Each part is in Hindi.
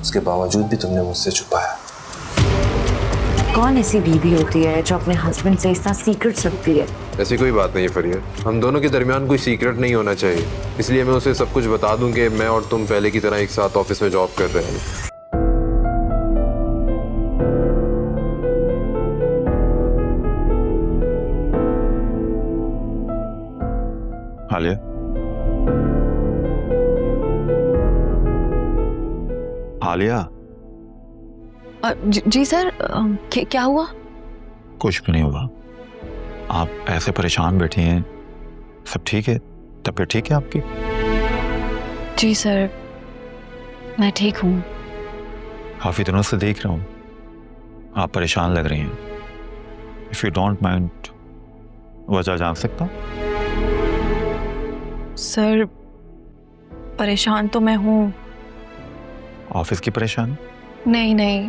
उसके बावजूद भी तुमने मुझसे छुपाया। कौन ऐसी बीवी होती है जो अपने हस्बैंड से इतना सीक्रेट रखती है? ऐसी कोई बात नहीं है फरिया, हम दोनों के दरमियान कोई सीक्रेट नहीं होना चाहिए, इसलिए मैं उसे सब कुछ बता दूं कि मैं और तुम पहले की तरह एक साथ ऑफिस में जॉब कर रहे हैं। आलिया, आलिया। जी सर, क्या हुआ? कुछ भी नहीं हुआ। आप ऐसे परेशान बैठी हैं, सब ठीक है? तबीयत ठीक है आपकी? जी सर, मैं ठीक हूँ। काफी दिनों से देख रहा हूँ आप परेशान लग रही हैं। इफ यू डोंट माइंड, वजह जान सकता हूँ? सर, परेशान तो मैं हूँ। ऑफिस की परेशानी? नहीं नहीं,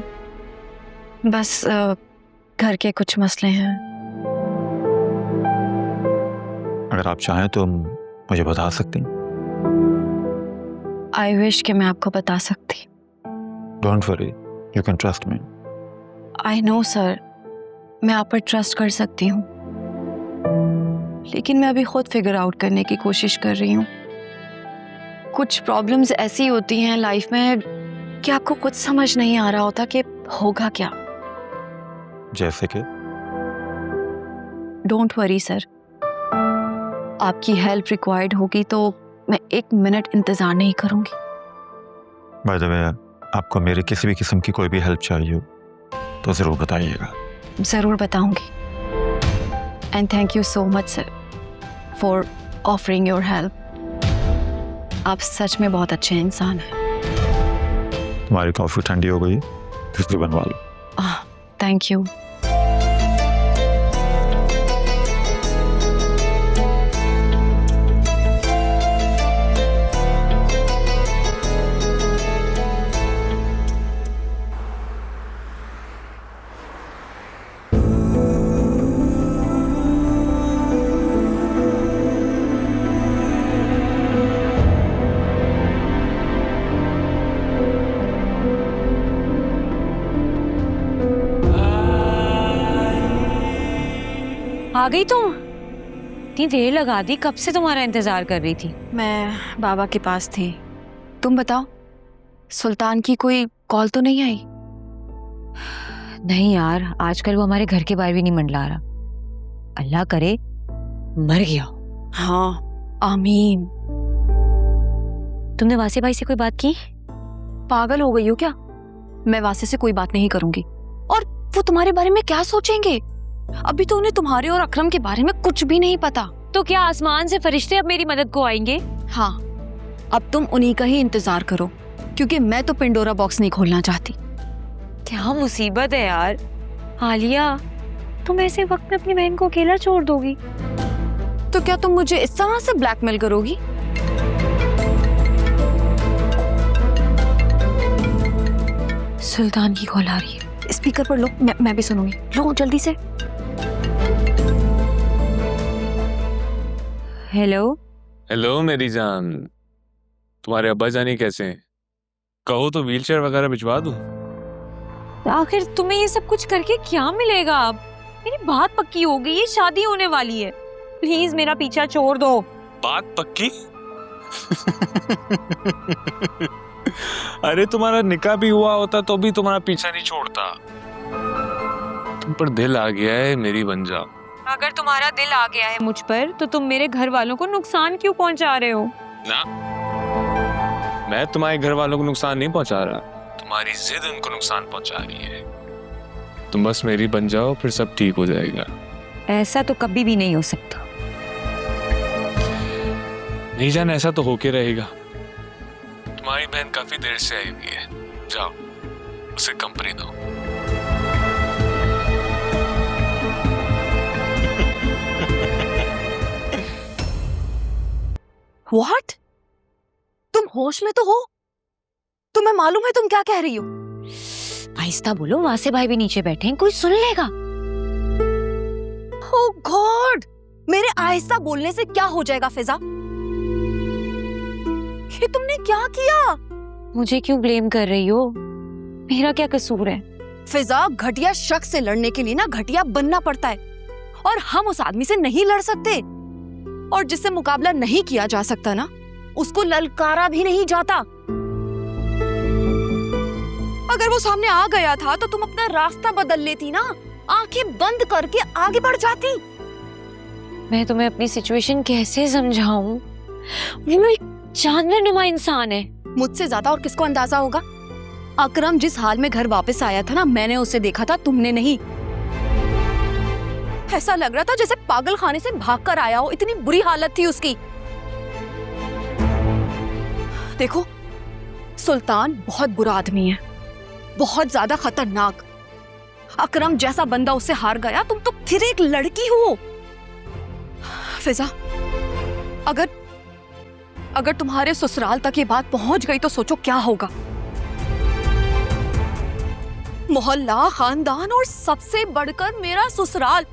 बस घर के कुछ मसले हैं। अगर आप चाहें तो मुझे बता सकती हैं। आई विश कि मैं आपको बता सकती। Don't worry, you can trust me. I know sir, मैं आप पर ट्रस्ट कर सकती हूँ, लेकिन मैं अभी खुद फिगर आउट करने की कोशिश कर रही हूँ। कुछ प्रॉब्लम्स ऐसी होती हैं लाइफ में कि आपको खुद समझ नहीं आ रहा होता कि होगा क्या। जैसे कि? डोंट वरी सर, आपकी हेल्प रिक्वायर्ड होगी तो मैं 1 मिनट इंतजार नहीं करूंगी। बाय द वे, आपको मेरी किसी भी किस्म की कोई भी हेल्प चाहिए हो तो जरूर बताइएगा। जरूर बताऊंगी। And thank you so much sir for offering your help. आप सच में बहुत अच्छे इंसान हैं। तुम्हारी कॉफी ठंडी हो गई, दूसरी बनवा लो। Thank you. आ गई तुम? इतनी देर लगा दी, कब से तुम्हारा इंतजार कर रही थी। मैं बाबा के पास थी। तुम बताओ, सुल्तान की कोई कॉल तो नहीं आई? नहीं यार, आजकल वो हमारे घर के बाहर भी नहीं मंडला रहा। अल्लाह करे मर गया। हाँ, आमीन। तुमने वासे भाई से कोई बात की? पागल हो गई हो क्या? मैं वासे से कोई बात नहीं करूंगी। और वो तुम्हारे बारे में क्या सोचेंगे? अभी तो उन्हें तुम्हारे और अकरम के बारे में कुछ भी नहीं पता। तो क्या आसमान से फरिश्ते अब मेरी मदद को आएंगे? हाँ, अब तुम उन्हीं का ही इंतजार करो, क्योंकि मैं तो पिंडोरा बॉक्स नहीं खोलना चाहती। क्या मुसीबत है यार। आलिया, तुम ऐसे वक्त में अपनी बहन को अकेला छोड़ दोगी? तो क्या तुम मुझे इस तरह से ब्लैकमेल करोगी? सुल्तान की कॉल आ रही है, स्पीकर पर लो। मैं भी सुनूंगी। लो जल्दी से। हेलो। हेलो मेरी जान, तुम्हारे अब्बा जानी कैसे हैं? कहो तो व्हीलचेयर वगैरह भिजवा दूं? आखिर तुम्हें ये सब कुछ करके क्या मिलेगा? अब मेरी बात पक्की हो गई है, शादी होने वाली है। प्लीज मेरा पीछा छोड़ दो। बात पक्की? अरे तुम्हारा निकाह भी हुआ होता तो भी तुम्हारा पीछा नहीं छोड़ता। तुम पर दिल आ गया है, मेरी बन जाओ। अगर तुम्हारा दिल आ गया है मुझ पर, तो तुम मेरे घर वालों को नुकसान क्यों पहुंचा रहे हो? ना, मैं तुम्हारे घर वालों को नुकसान नहीं पहुंचा रहा, तुम्हारी जिद उनको नुकसान पहुंचा रही है। तुम बस मेरी बन जाओ, फिर सब ठीक हो जाएगा। ऐसा तो कभी भी नहीं हो सकता। नहीं जान, ऐसा तो होके रहेगा। तुम्हारी बहन काफी देर से आई हुई है, जाओ उसे कंपनी दो। What? तुम होश में तो हो? तुम्हें मालूम है तुम क्या कह रही हो? आहिस्ता बोलो, वासे भाई भी नीचे बैठे हैं, कोई सुन लेगा। Oh God! मेरे आहिस्ता बोलने से क्या हो जाएगा फिजा? ये तुमने क्या किया? मुझे क्यों ब्लेम कर रही हो? मेरा क्या कसूर है? फिजा, घटिया शख्स से लड़ने के लिए ना घटिया बनना पड़ता है, और हम उस आदमी से नहीं लड़ सकते, और जिससे मुकाबला नहीं किया जा सकता ना, उसको ललकारा भी नहीं जाता। अगर वो सामने आ गया था तो तुम अपना रास्ता बदल लेती ना, आंखें बंद करके आगे बढ़ जाती। मैं तुम्हें अपनी सिचुएशन कैसे समझाऊं? वो एक जानवर नुमा इंसान है। मुझसे ज्यादा और किसको अंदाजा होगा? अकरम जिस हाल में घर वापस आया था ना, मैंने उसे देखा था, तुमने नहीं। ऐसा लग रहा था जैसे पागल खाने से भाग कर आया हो, इतनी बुरी हालत थी उसकी। देखो, सुल्तान बहुत बुरा आदमी है, बहुत ज्यादा खतरनाक। अकरम जैसा बंदा उससे हार गया, तुम तो फिर एक लड़की हो। फिजा, अगर तुम्हारे ससुराल तक ये बात पहुंच गई तो सोचो क्या होगा। मोहल्ला, खानदान और सबसे बढ़कर मेरा ससुराल,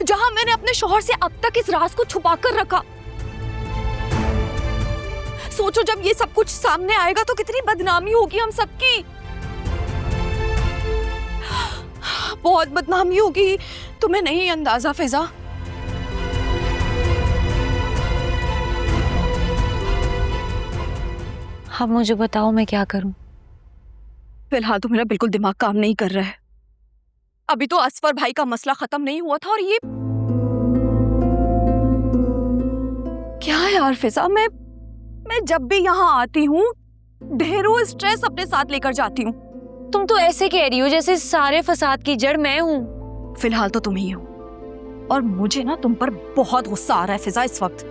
जहां मैंने अपने शौहर से अब तक इस राज को छुपा कर रखा। सोचो जब ये सब कुछ सामने आएगा तो कितनी बदनामी होगी हम सबकी। बहुत बदनामी होगी, तुम्हें नहीं अंदाजा फिजा। अब मुझे बताओ मैं क्या करूं? फिलहाल तो मेरा बिल्कुल दिमाग काम नहीं कर रहा है। अभी तो असफर भाई का मसला खत्म नहीं हुआ था, और ये क्या है यार फिजा, मैं जब भी यहाँ आती हूँ ढेरों स्ट्रेस अपने साथ लेकर जाती हूँ। तुम तो ऐसे कह रही हो जैसे सारे फसाद की जड़ मैं हूँ। फिलहाल तो तुम ही हो, और मुझे ना तुम पर बहुत गुस्सा आ रहा है फिजा इस वक्त।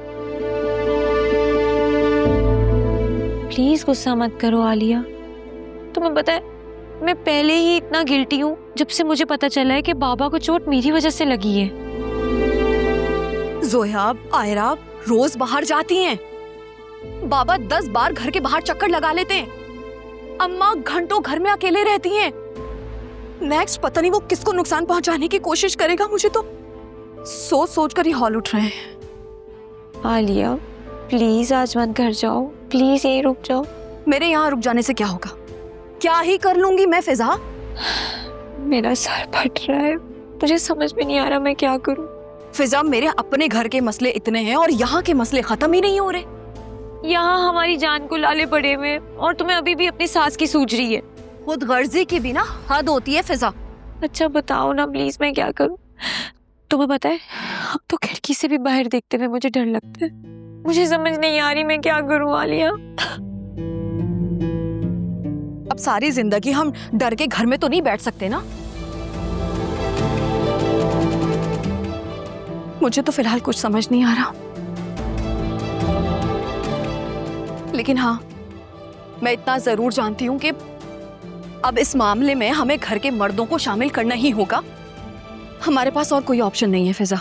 प्लीज गुस्सा मत करो आलिया। तुम्हें पता है, मैं पहले ही इतना गिल्टी हूँ जब से मुझे पता चला है कि बाबा को चोट मेरी वजह से लगी है। जोयाब, आयरा रोज बाहर जाती हैं। बाबा 10 बार घर के बाहर चक्कर लगा लेते हैं। अम्मा घंटों घर में अकेले रहती हैं। नेक्स्ट पता नहीं वो किसको नुकसान पहुंचाने की कोशिश करेगा। मुझे तो सोच सोच कर ही हौल उठ रहे हैं। आलिया प्लीज आज मत घर जाओ, प्लीज यहीं रुक जाओ। मेरे यहाँ रुक जाने से क्या होगा? क्या ही कर लूंगी मैं फिजा? मेरा सर फट रहा है, मुझे समझ में नहीं आ रहा मैं क्या करूं। फिजा, मेरे अपने घर के मसले इतने हैं और यहाँ के मसले खत्म ही नहीं हो रहे। यहाँ हमारी जान को लाले पड़े हुए, और तुम्हें अभी भी अपनी सास की सूझ रही है। खुद गर्जी की भी ना हद होती है फिजा। अच्छा बताओ ना प्लीज मैं क्या करूं? तुम्हें पता है, अब तो खिड़की से भी बाहर देखते हुए मुझे डर लगता है। मुझे समझ नहीं आ रही मैं क्या करूं आलिया। अब सारी जिंदगी हम डर के घर में तो नहीं बैठ सकते ना। मुझे तो फिलहाल कुछ समझ नहीं आ रहा, लेकिन हाँ, मैं इतना जरूर जानती हूं कि अब इस मामले में हमें घर के मर्दों को शामिल करना ही होगा। हमारे पास और कोई ऑप्शन नहीं है फिजा।